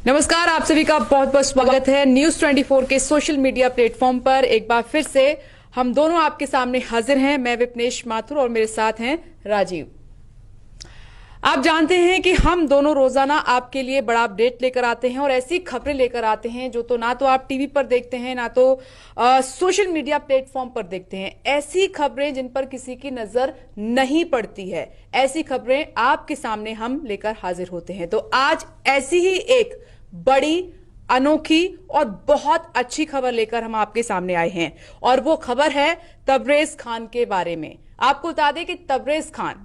नमस्कार, आप सभी का बहुत बहुत स्वागत है न्यूज 24 के सोशल मीडिया प्लेटफॉर्म पर। एक बार फिर से हम दोनों आपके सामने हाजिर हैं। मैं विपनेश माथुर और मेरे साथ हैं राजीव। आप जानते हैं कि हम दोनों रोजाना आपके लिए बड़ा अपडेट लेकर आते हैं और ऐसी खबरें लेकर आते हैं जो तो ना तो आप टीवी पर देखते हैं ना तो सोशल मीडिया प्लेटफॉर्म पर देखते हैं। ऐसी खबरें जिन पर किसी की नजर नहीं पड़ती है, ऐसी खबरें आपके सामने हम लेकर हाजिर होते हैं। तो आज ऐसी ही एक बड़ी, अनोखी और बहुत अच्छी खबर लेकर हम आपके सामने आए हैं और वो खबर है तबरेज खान के बारे में। आपको बता दें कि तबरेज खान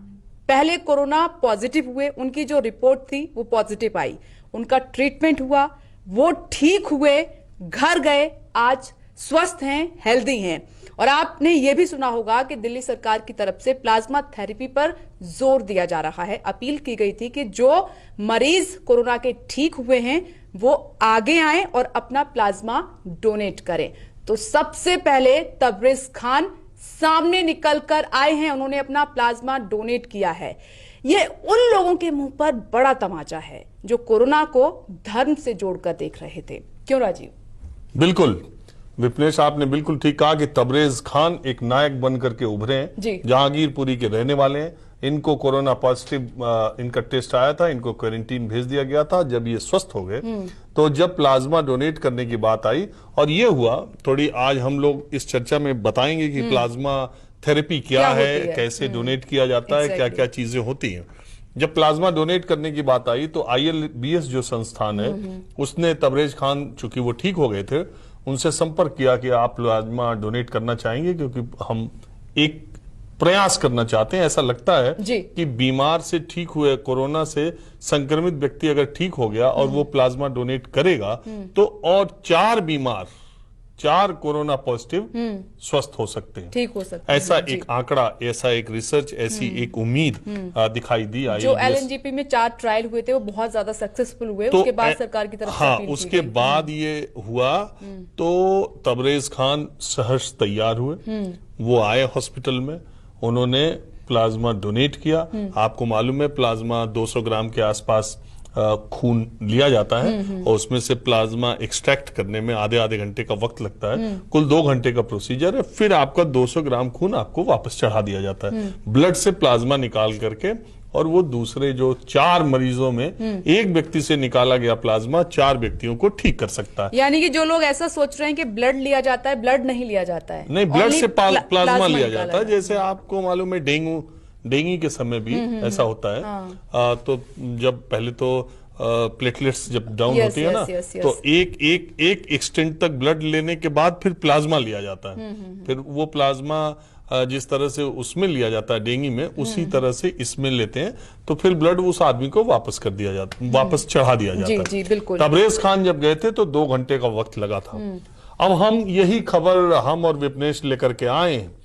पहले कोरोना पॉजिटिव हुए, उनकी जो रिपोर्ट थी वो पॉजिटिव आई, उनका ट्रीटमेंट हुआ, वो ठीक हुए, घर गए, आज स्वस्थ हैं, हेल्दी हैं। और आपने ये भी सुना होगा कि दिल्ली सरकार की तरफ से प्लाज्मा थेरेपी पर जोर दिया जा रहा है। अपील की गई थी कि जो मरीज कोरोना के ठीक हुए हैं वो आगे आएं और अपना प्लाज्मा डोनेट करें। तो सबसे पहले तबरेज खान सामने निकलकर आए हैं, उन्होंने अपना प्लाज्मा डोनेट किया है। ये उन लोगों के मुंह पर बड़ा तमाचा है जो कोरोना को धर्म से जोड़कर देख रहे थे। क्यों राजीव? बिल्कुल विपनेश, आपने बिल्कुल ठीक कहा कि तबरेज खान एक नायक बन करके उभरे हैं। जहांगीरपुरी के रहने वाले हैं। इनको कोरोना पॉजिटिव इनका टेस्ट आया था, इनको क्वारंटीन भेज दिया गया था। जब ये स्वस्थ हो गए तो जब प्लाज्मा डोनेट करने की बात आई और ये हुआ, थोड़ी आज हम लोग इस चर्चा में बताएंगे कि प्लाज्मा थेरेपी क्या है, कैसे डोनेट किया जाता है, क्या क्या चीजें होती हैं। जब प्लाज्मा डोनेट करने की बात आई तो ILBS जो संस्थान है उसने तबरेज खान, चूंकि वो ठीक हो गए थे, उनसे संपर्क किया कि आप प्लाज्मा डोनेट करना चाहेंगे, क्योंकि हम एक प्रयास करना चाहते हैं। ऐसा लगता है कि बीमार से ठीक हुए, कोरोना से संक्रमित व्यक्ति अगर ठीक हो गया और वो प्लाज्मा डोनेट करेगा तो और 4 बीमार, 4 कोरोना पॉजिटिव स्वस्थ हो सकते हैं, ठीक हो सकते हैं। ऐसा एक आंकड़ा, ऐसा एक रिसर्च, ऐसी एक उम्मीद दिखाई दी। जो LNGP में 4 ट्रायल हुए थे वो बहुत ज्यादा सक्सेसफुल हुए, तो उसके बाद सरकार की तरफ से उसके बाद ये हुआ तो तबरेज खान सहर्ष तैयार हुए। वो आए हॉस्पिटल में, उन्होंने प्लाज्मा डोनेट किया। आपको मालूम है प्लाज्मा 200 ग्राम के आसपास खून लिया जाता है और उसमें से प्लाज्मा एक्सट्रैक्ट करने में आधे घंटे का वक्त लगता है। कुल 2 घंटे का प्रोसीजर है। फिर आपका 200 ग्राम खून आपको वापस चढ़ा दिया जाता है ब्लड से प्लाज्मा निकाल करके, और वो दूसरे जो 4 मरीजों में एक व्यक्ति से निकाला गया प्लाज्मा 4 व्यक्तियों को ठीक कर सकता है। यानी कि जो लोग ऐसा सोच रहे हैं कि ब्लड लिया जाता है, ब्लड नहीं लिया जाता है, नहीं, ब्लड से प्लाज्मा लिया जाता है। जैसे आपको मालूम है डेंगू के समय भी ऐसा होता है। तो जब पहले तो प्लेटलेट्स जब डाउन होती है ना, तो एक एक्सटेंट तक ब्लड लेने के बाद फिर प्लाज्मा लिया जाता है। फिर वो प्लाज्मा जिस तरह से उसमें लिया जाता है डेंगू में, उसी तरह से इसमें लेते हैं, तो फिर ब्लड उस आदमी को वापस कर दिया जाता, वापस चढ़ा दिया जाता है। जी, बिल्कुल। तबरेज खान जब गए थे तो 2 घंटे का वक्त लगा था। अब हम यही खबर हम और विपनेश लेकर के आए हैं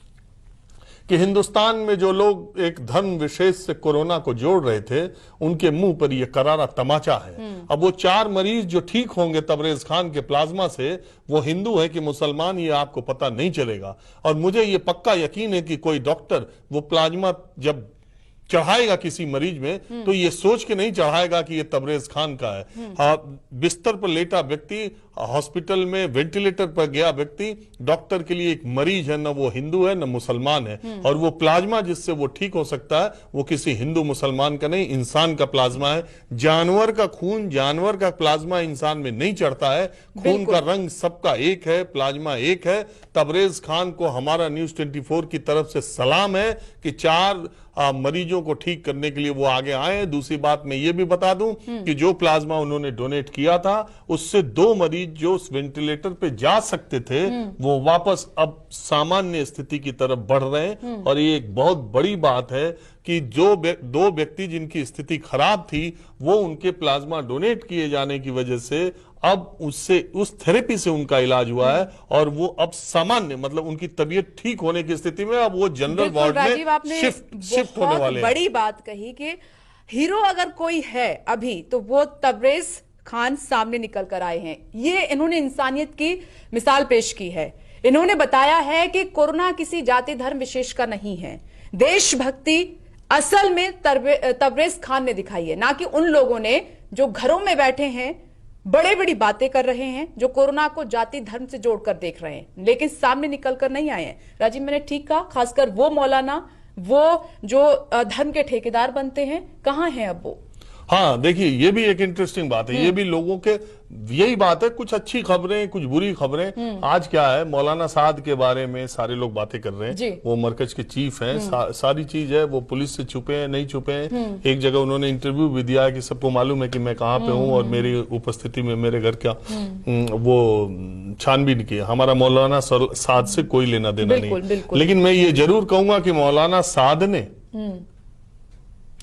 कि हिंदुस्तान में जो लोग एक धर्म विशेष से कोरोना को जोड़ रहे थे, उनके मुंह पर यह करारा तमाचा है। अब वो 4 मरीज जो ठीक होंगे तबरेज खान के प्लाज्मा से, वो हिंदू है कि मुसलमान, ये आपको पता नहीं चलेगा। और मुझे ये पक्का यकीन है कि कोई डॉक्टर वो प्लाज्मा जब चढ़ाएगा किसी मरीज में तो ये सोच के नहीं चढ़ाएगा कि ये तबरेज खान का है। बिस्तर पर लेटा व्यक्ति, हॉस्पिटल में वेंटिलेटर पर गया व्यक्ति, डॉक्टर के लिए एक मरीज है, न वो हिंदू है न मुसलमान है। और वो प्लाज्मा जिससे वो ठीक हो सकता है वो किसी हिंदू मुसलमान का नहीं, इंसान का प्लाज्मा है। जानवर का खून, जानवर का प्लाज्मा इंसान में नहीं चढ़ता है। खून का रंग सबका एक है, प्लाज्मा एक है। तबरेज खान को हमारा न्यूज 24 की तरफ से सलाम है कि 4 मरीजों को ठीक करने के लिए वो आगे आए। दूसरी बात मैं ये भी बता दूं कि जो प्लाज्मा उन्होंने डोनेट किया था उससे 2 मरीज जो वेंटिलेटर पे जा सकते थे वो वापस अब सामान्य स्थिति की तरफ बढ़ रहे हैं। और ये एक बहुत बड़ी बात है कि जो 2 व्यक्ति जिनकी स्थिति खराब थी वो उनके प्लाज्मा डोनेट किए जाने की वजह से अब उससे, उस थेरेपी से उनका इलाज हुआ है और वो अब सामान्य, मतलब उनकी तबीयत ठीक होने की स्थिति में अब वो जनरल वार्ड में शिफ्ट होने वाले हैं। बड़ी बात कही कि हीरो अगर कोई है अभी तो वो तबरेज खान सामने निकल कर आए हैं। ये इन्होंने इंसानियत की मिसाल पेश की है। इन्होंने बताया है कि कोरोना किसी जाति धर्म विशेष का नहीं है। देशभक्ति असल में तबरेज खान ने दिखाई है, ना कि उन लोगों ने जो घरों में बैठे हैं बड़े बड़ी बातें कर रहे हैं, जो कोरोना को जाति धर्म से जोड़कर देख रहे हैं, लेकिन सामने निकलकर नहीं आए हैं। राजीव, मैंने ठीक कहा? खासकर वो मौलाना, वो जो धर्म के ठेकेदार बनते हैं, कहां हैं अब वो? हाँ, देखिए, ये भी एक इंटरेस्टिंग बात है। ये भी लोगों के यही बात है, कुछ अच्छी खबरें, कुछ बुरी खबरें। आज क्या है, मौलाना साद के बारे में सारे लोग बातें कर रहे हैं। वो मरकज के चीफ हैं, सारी चीज है, वो पुलिस से छुपे हैं, नहीं छुपे हैं। एक जगह उन्होंने इंटरव्यू भी दिया है कि सबको मालूम है कि मैं कहाँ पे हूँ और मेरी उपस्थिति में मेरे घर का वो छानबीन की। हमारा मौलाना साद से कोई लेना देना नहीं। लेकिन मैं ये जरूर कहूंगा कि मौलाना साद ने,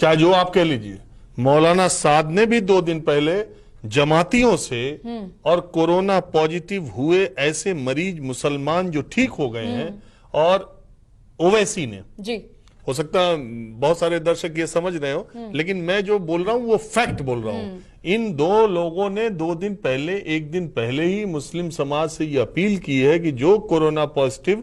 चाहे जो आप कह लीजिए, मौलाना साद ने भी 2 दिन पहले जमातियों से और कोरोना पॉजिटिव हुए ऐसे मरीज मुसलमान जो ठीक हो गए हैं, और ओवैसी ने जी, हो सकता है बहुत सारे दर्शक ये समझ रहे हो, लेकिन मैं जो बोल रहा हूं वो फैक्ट बोल रहा हूं। इन 2 लोगों ने 2 दिन पहले, 1 दिन पहले ही मुस्लिम समाज से ये अपील की है कि जो कोरोना पॉजिटिव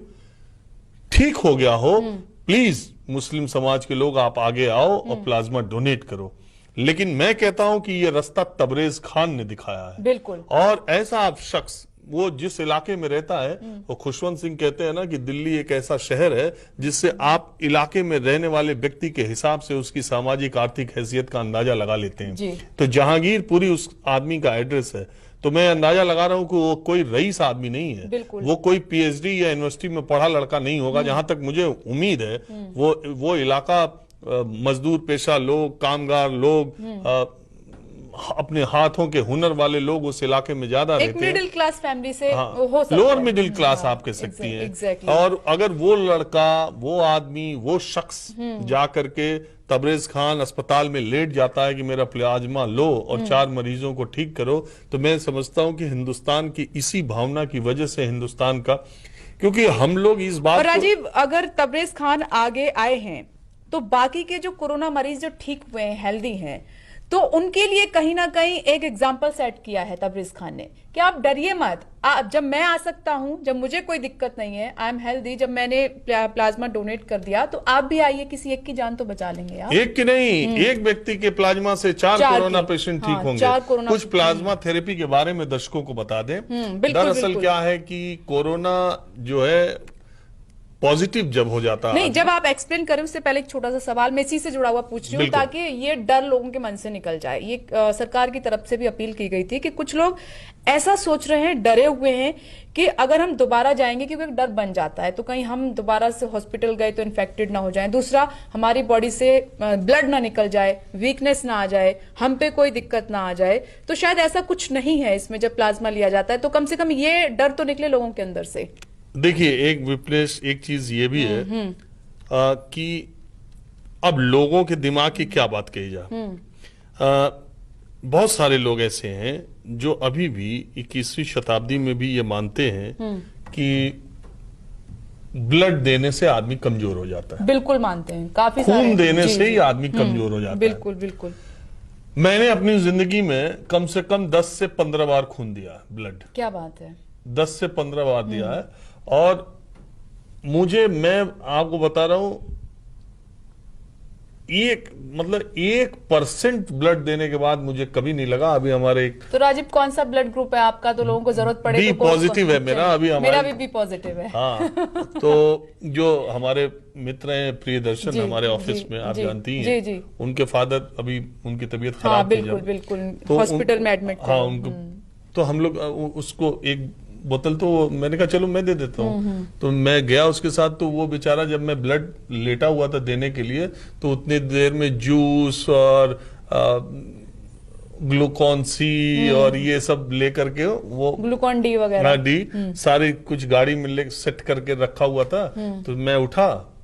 ठीक हो गया हो, प्लीज मुस्लिम समाज के लोग आप आगे आओ और प्लाज्मा डोनेट करो। लेकिन मैं कहता हूं कि ये रास्ता तबरेज खान ने दिखाया है। बिल्कुल। और ऐसा आप शख्स, वो जिस इलाके में रहता है, वो खुशवंत सिंह कहते हैं ना कि दिल्ली एक ऐसा शहर है जिससे आप इलाके में रहने वाले व्यक्ति के हिसाब से उसकी सामाजिक आर्थिक हैसियत का अंदाजा लगा लेते हैं। तो जहांगीरपुरी उस आदमी का एड्रेस है। तो मैं अंदाजा लगा रहा हूं कि वो कोई रईस आदमी नहीं है, वो कोई पीएचडी या यूनिवर्सिटी में पढ़ा लड़का नहीं होगा। जहां तक मुझे उम्मीद है, वो इलाका मजदूर पेशा लोग, कामगार लोग, अपने हाथों के हुनर वाले लोग उस इलाके में ज्यादा रहते हैं। मिडिल क्लास फैमिली से हो सकता है, लोअर मिडिल क्लास आप कह सकती हैं। और अगर वो लड़का, वो आदमी, वो शख्स जा करके तबरेज खान अस्पताल में लेट जाता है कि मेरा प्लाज्मा लो और 4 मरीजों को ठीक करो, तो मैं समझता हूं कि हिंदुस्तान की इसी भावना की वजह से हिंदुस्तान का, क्योंकि हम लोग इस बात, राजीव, अगर तबरेज खान आगे आए हैं तो बाकी के जो कोरोना मरीज जो ठीक हुए हैं, हेल्दी हैं, तो उनके लिए कहीं ना कहीं एक एग्जाम्पल सेट किया है तबरेज खान ने कि आप डरिए मत, जब मैं आ सकता हूं, जब मुझे कोई दिक्कत नहीं है, आई एम हेल्दी, जब मैंने प्लाज्मा डोनेट कर दिया, तो आप भी आइए, किसी एक की जान तो बचा लेंगे आप। एक की नहीं, एक व्यक्ति के प्लाज्मा से 4 कोरोना पेशेंट ठीक होंगे। कुछ प्लाज्मा थेरेपी के बारे में दर्शकों को बता दें। दरअसल क्या है कि कोरोना जो है पॉजिटिव जब हो जाता है, नहीं, जब आप एक्सप्लेन करें उससे पहले एक छोटा सा सवाल मैं इसी से जुड़ा हुआ पूछ रही हूँ, ताकि ये डर लोगों के मन से निकल जाए। ये सरकार की तरफ से भी अपील की गई थी कि कुछ लोग ऐसा सोच रहे हैं, डरे हुए हैं कि अगर हम दोबारा जाएंगे, क्योंकि एक डर बन जाता है, तो कहीं हम दोबारा से हॉस्पिटल गए तो इन्फेक्टेड ना हो जाए, दूसरा हमारी बॉडी से ब्लड ना निकल जाए, वीकनेस ना आ जाए, हम पे कोई दिक्कत ना आ जाए। तो शायद ऐसा कुछ नहीं है इसमें। जब प्लाज्मा लिया जाता है तो कम से कम ये डर तो निकले लोगों के अंदर से। देखिए, एक विपनेश, एक चीज ये भी है कि अब लोगों के दिमाग की क्या बात कही जाए। बहुत सारे लोग ऐसे हैं जो अभी भी 21वीं शताब्दी में भी ये मानते हैं कि ब्लड देने से आदमी कमजोर हो जाता है। बिल्कुल मानते हैं, काफी खून देने से ही आदमी कमजोर हो जाता है। बिल्कुल बिल्कुल। मैंने अपनी जिंदगी में कम से कम 10 से 15 बार खून दिया, ब्लड। क्या बात है। 10 से 15 बार दिया है। और मुझे, मैं आपको बता रहा हूं, 1% ब्लड देने के बाद मुझे कभी नहीं लगा। अभी हमारे एक, तो राजीव, कौन सा ब्लड ग्रुप है आपका? तो लोगों को जरूरत पड़े बी पॉजिटिव है मेरा। अभी मेरा भी बी पॉजिटिव है। हाँ, तो जो हमारे मित्र हैं प्रियदर्शन, हमारे ऑफिस में, आप जानती हैं, जी, उनके फादर, अभी उनकी तबीयत खराब थी, बिल्कुल बिल्कुल, हॉस्पिटल में एडमिट थे। हाँ, उनको, तो हम लोग उसको एक बोतल, तो मैंने कहा चलो मैं दे देता हूँ। तो मैं गया उसके साथ, तो वो बेचारा, जब मैं ब्लड लेटा हुआ था देने के लिए, तो उतनी देर में जूस और ग्लूकॉन सी और ये सब लेकर के, वो ग्लूकॉन डी वगैरह, डी सारी कुछ गाड़ी में ले सेट करके रखा हुआ था। तो मैं उठा,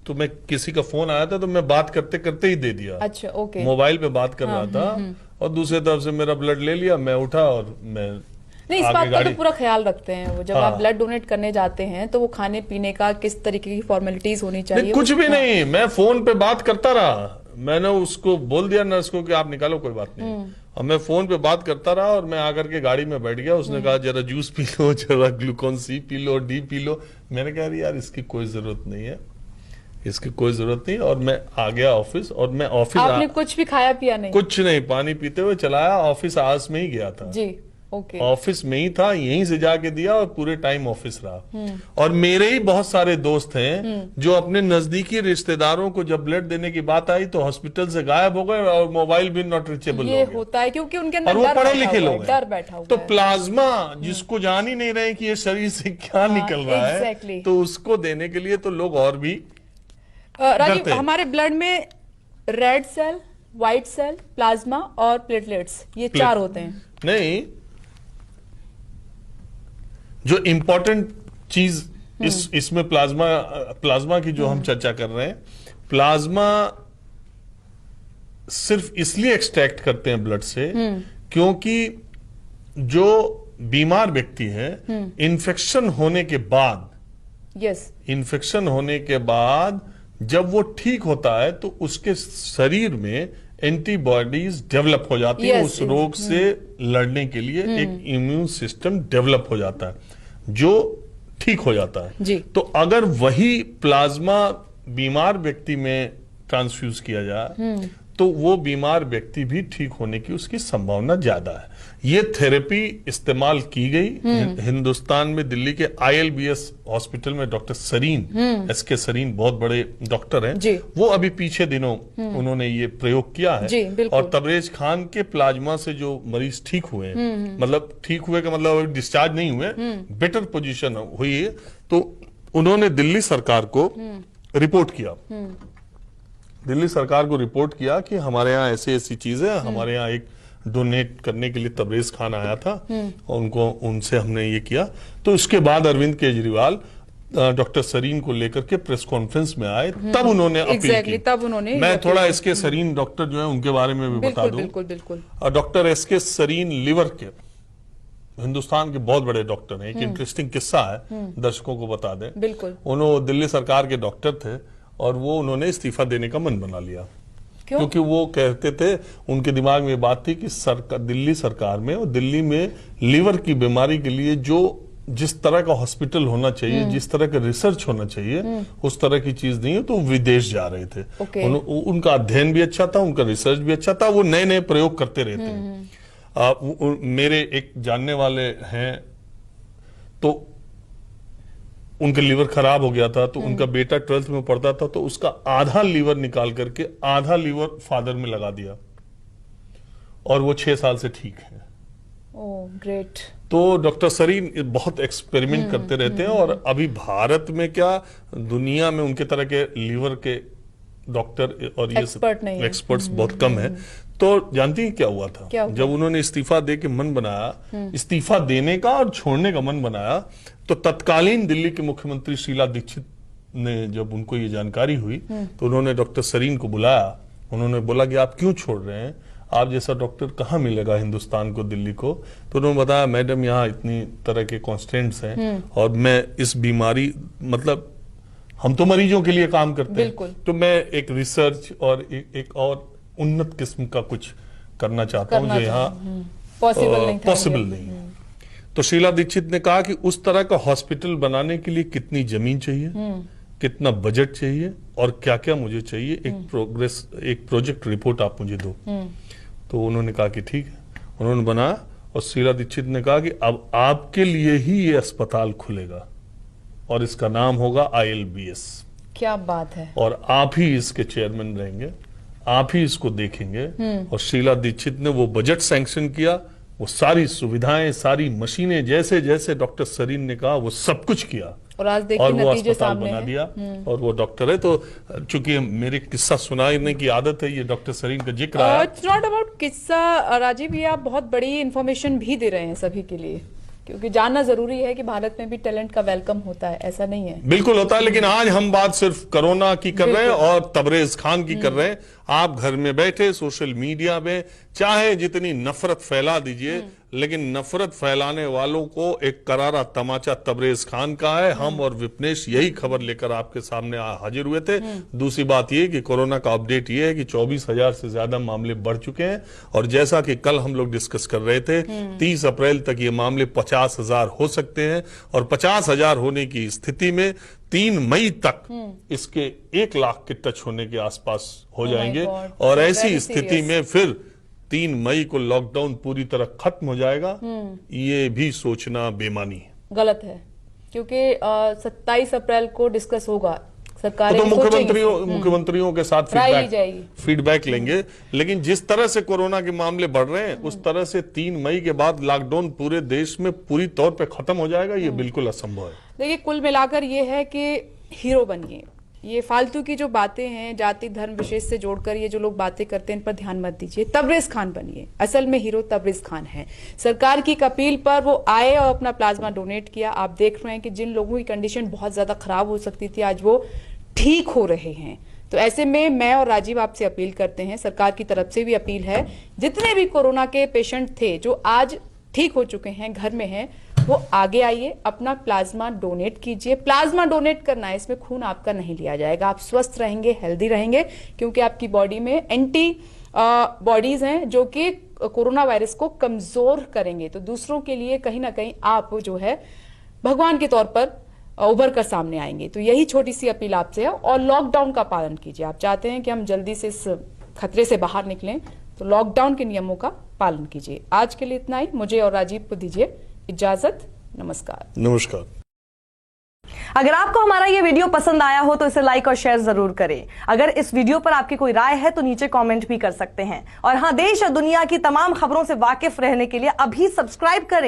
तो मैं, किसी का फोन आया था, तो मैं बात करते करते ही दे दिया। अच्छा, ओके। मोबाइल पे बात कर रहा था और दूसरी तरफ से मेरा ब्लड ले लिया। मैं उठा और मैं, नहीं, इस बात का तो पूरा ख्याल रखते हैं वो, जब आप ब्लड डोनेट करने जाते हैं तो वो खाने पीने का किस तरीके की फॉर्मेलिटीज होनी चाहिए। कुछ भी नहीं, मैं फोन पे बात करता रहा। मैंने उसको बोल दिया, नर्स को, कि आप निकालो, कोई बात नहीं। और मैं फोन पे बात करता रहा और मैं आकर के गाड़ी में बैठ गया। उसने कहा जरा जूस पी लो, जरा Glucon C P low, D P low. मैंने कहा यार इसकी कोई जरूरत नहीं है, इसकी कोई जरूरत नहीं। और मैं आ गया ऑफिस, और मैं ऑफिस आपने कुछ भी खाया पिया नहीं? कुछ नहीं, पानी पीते हुए चलाया, ऑफिस आवर्स में ही गया था जी। ओके। ऑफिस में ही था, यहीं से जाके दिया और पूरे टाइम ऑफिस रहा। और मेरे ही बहुत सारे दोस्त हैं जो अपने नजदीकी रिश्तेदारों को जब ब्लड देने की बात आई तो हॉस्पिटल से गायब हो गए और मोबाइल भी नॉट रीचेबल हो ये गया। होता है क्योंकि उनके और अंदर वो डर पढ़े बैठा लिखे हुआ है, लोग डर हैं। बैठा हुआ तो है। प्लाज्मा जिसको जान ही नहीं रहे कि ये शरीर से क्या निकल रहा है, exactly। तो उसको देने के लिए तो लोग और भी राजीव, डरते हैं। हमारे ब्लड में red cell, white cell, plasma और प्लेटलेट्स, ये 4 होते हैं। नहीं, जो इंपॉर्टेंट चीज इसमें प्लाज्मा की जो हम चर्चा कर रहे हैं, प्लाज्मा सिर्फ इसलिए एक्सट्रैक्ट करते हैं ब्लड से क्योंकि जो बीमार व्यक्ति है इन्फेक्शन होने के बाद, इन्फेक्शन होने के बाद जब वो ठीक होता है तो उसके शरीर में एंटीबॉडीज डेवलप हो जाती है, उस रोग से लड़ने के लिए एक इम्यून सिस्टम डेवलप हो जाता है जो ठीक हो जाता है जी। तो अगर वही प्लाज्मा बीमार व्यक्ति में ट्रांसफ्यूज किया जाए तो वो बीमार व्यक्ति भी ठीक होने की उसकी संभावना ज्यादा है। ये थेरेपी इस्तेमाल की गई हिंदुस्तान में, दिल्ली के ILBS हॉस्पिटल में डॉक्टर सरीन, SK सरीन बहुत बड़े डॉक्टर हैं, वो अभी पीछे दिनों उन्होंने ये प्रयोग किया है। और तबरेज खान के प्लाज्मा से जो मरीज ठीक हुए हैं, मतलब ठीक हुए का मतलब डिस्चार्ज नहीं हुए, बेटर पोजीशन हुई है, तो उन्होंने दिल्ली सरकार को रिपोर्ट किया, दिल्ली सरकार को रिपोर्ट किया कि हमारे यहाँ ऐसी ऐसी चीजें, हमारे यहाँ एक डोनेट करने के लिए तबरेज खान आया था और उनसे हमने ये किया। तो इसके बाद अरविंद केजरीवाल डॉक्टर सरीन को लेकर के प्रेस कॉन्फ्रेंस में आए, तब उन्होंने अपील की। तब उन्होंने मैं थोड़ा SK सरीन डॉक्टर जो है उनके बारे में भी बता दूं। बिल्कुल। डॉक्टर SK सरीन लिवर के हिंदुस्तान के बहुत बड़े डॉक्टर हैं। एक इंटरेस्टिंग किस्सा है, दर्शकों को बता दें। बिल्कुल। उन्होंने दिल्ली सरकार के डॉक्टर थे और वो उन्होंने इस्तीफा देने का मन बना लिया। क्योंकि वो कहते थे, उनके दिमाग में ये बात थी कि दिल्ली सरकार में और दिल्ली में लीवर की बीमारी के लिए जिस तरह का हॉस्पिटल होना चाहिए, जिस तरह का रिसर्च होना चाहिए, उस तरह की चीज नहीं है, तो विदेश जा रहे थे। उनका अध्ययन भी अच्छा था, उनका रिसर्च भी अच्छा था, वो नए नए प्रयोग करते रहते हैं। मेरे एक जानने वाले हैं, तो उनका लीवर खराब हो गया था, तो उनका बेटा 12th में पढ़ता था, तो उसका आधा लीवर निकाल करके आधा लीवर फादर में लगा दिया और वो 6 साल से ठीक है। Oh great. तो डॉक्टर सरीन बहुत एक्सपेरिमेंट करते रहते हैं और अभी भारत में क्या, दुनिया में उनके तरह के लीवर के डॉक्टर और ये एक्सपर्ट्स बहुत कम है। तो जानती हैं क्या हुआ था? जब उन्होंने इस्तीफा दे के मन बनाया, इस्तीफा देने का और छोड़ने का मन बनाया, तो तत्कालीन दिल्ली के मुख्यमंत्री शीला दीक्षित ने जब उनको ये जानकारी हुई तो उन्होंने डॉक्टर सरीन को बुलाया। उन्होंने बोला कि आप क्यों छोड़ रहे हैं, आप जैसा डॉक्टर कहाँ मिलेगा हिंदुस्तान को, दिल्ली को? तो उन्होंने बताया, मैडम यहाँ इतनी तरह के कॉन्स्टेंट्स हैं और मैं इस बीमारी, मतलब हम तो मरीजों के लिए काम करते हैं, तो मैं एक रिसर्च और एक और उन्नत किस्म का कुछ करना चाहता हूं जो यहाँ पॉसिबल नहीं है। तो शीला दीक्षित ने कहा कि उस तरह का हॉस्पिटल बनाने के लिए कितनी जमीन चाहिए, कितना बजट चाहिए और क्या क्या मुझे चाहिए, एक प्रोजेक्ट रिपोर्ट आप मुझे दो। तो उन्होंने कहा कि ठीक है, उन्होंने बनाया और शीला दीक्षित ने कहा कि अब आपके लिए ही ये अस्पताल खुलेगा और इसका नाम होगा ILBS। क्या बात है। और आप ही इसके चेयरमैन रहेंगे, आप ही इसको देखेंगे। और शीला दीक्षित ने वो बजट सैंक्शन किया, वो सारी सुविधाएं, सारी मशीनें, जैसे जैसे डॉक्टर सरीन ने कहा वो सब कुछ किया और आज देखिए और वो नतीजे अस्पताल सामने बना है। दिया। और वो डॉक्टर है, तो चूंकि मेरे किस्सा सुनाने की आदत है, ये डॉक्टर सरीन का जिक्र आया। इट्स नॉट अबाउट किस्सा राजीव, ये आप बहुत बड़ी इंफॉर्मेशन भी दे रहे हैं सभी के लिए, क्योंकि जानना जरूरी है कि भारत में भी टैलेंट का वेलकम होता है, ऐसा नहीं है। बिल्कुल होता है, लेकिन आज हम बात सिर्फ कोरोना की कर रहे हैं और तबरेज खान की कर रहे हैं। आप घर में बैठे सोशल मीडिया में चाहे जितनी नफरत फैला दीजिए, लेकिन नफरत फैलाने वालों को एक करारा तमाचा तबरेज खान का है। हम और विपनेश यही खबर लेकर आपके सामने हाजिर हुए थे। दूसरी बात ये कि कोरोना का अपडेट ये है कि 24,000 से ज्यादा मामले बढ़ चुके हैं और जैसा कि कल हम लोग डिस्कस कर रहे थे 30 अप्रैल तक ये मामले 50,000 हो सकते हैं और 50,000 होने की स्थिति में 3 मई तक इसके 1 लाख के टच होने के आसपास हो जाएंगे और ऐसी स्थिति में फिर 3 मई को लॉकडाउन पूरी तरह खत्म हो जाएगा। ये भी सोचना बेमानी है, गलत है, क्योंकि 27 अप्रैल को डिस्कस होगा, सरकार तो मुख्यमंत्रियों के साथ फीडबैक लेंगे। लेकिन जिस तरह से कोरोना के मामले बढ़ रहे हैं उस तरह से 3 मई के बाद लॉकडाउन पूरे देश में पूरी तौर पे खत्म हो जाएगा, ये बिल्कुल असंभव है। देखिए, कुल मिलाकर ये है कि हीरो बनिए। ये फालतू की जो बातें हैं जाति धर्म विशेष से जोड़कर ये जो लोग बातें करते हैं इन पर ध्यान मत दीजिए। तबरेज खान बनिए, असल में हीरो तबरेज खान है। सरकार की अपील पर वो आए और अपना प्लाज्मा डोनेट किया। आप देख रहे हैं कि जिन लोगों की कंडीशन बहुत ज्यादा खराब हो सकती थी आज वो ठीक हो रहे हैं। तो ऐसे में मैं और राजीव आपसे अपील करते हैं, सरकार की तरफ से भी अपील है, जितने भी कोरोना के पेशेंट थे जो आज ठीक हो चुके हैं, घर में हैं, वो आगे आइए, अपना प्लाज्मा डोनेट कीजिए। प्लाज्मा डोनेट करना है, इसमें खून आपका नहीं लिया जाएगा। आप स्वस्थ रहेंगे, हेल्दी रहेंगे, क्योंकि आपकी बॉडी में एंटी बॉडीज हैं जो कि कोरोना वायरस को कमजोर करेंगे। तो दूसरों के लिए कहीं ना कहीं आप जो है भगवान के तौर पर उभर कर सामने आएंगे। तो यही छोटी सी अपील आपसे है। और लॉकडाउन का पालन कीजिए। आप चाहते हैं कि हम जल्दी से इस खतरे से बाहर निकलें, तो लॉकडाउन के नियमों का पालन कीजिए। आज के लिए इतना ही। मुझे और राजीव को दीजिए इजाजत। नमस्कार। नमस्कार। अगर आपको हमारा ये वीडियो पसंद आया हो तो इसे लाइक और शेयर जरूर करें। अगर इस वीडियो पर आपकी कोई राय है तो नीचे कमेंट भी कर सकते हैं। और हाँ, देश और दुनिया की तमाम खबरों से वाकिफ रहने के लिए अभी सब्सक्राइब करें।